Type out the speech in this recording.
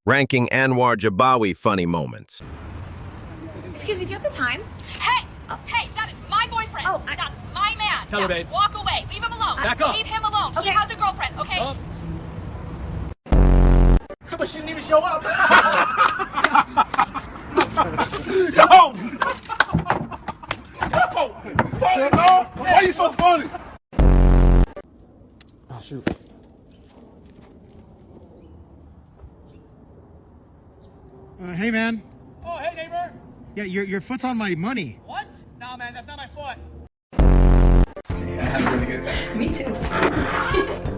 ranking Anwar Jibawi funny moments. Excuse me, do you have the time? Hey! Hey, that is my boyfriend. Oh, that's my man. Tell her, babe. Walk away. Leave him alone. Back up. Leave him alone. Okay. He has a girlfriend, okay? Oh. But she didn't even show up. Yo! Funny, dog! Why you so funny? Oh, shoot. Hey man. Oh, hey, neighbor. Yeah, your foot's on my money. What? Nah, man, that's not my foot. I had a really good time. Me too.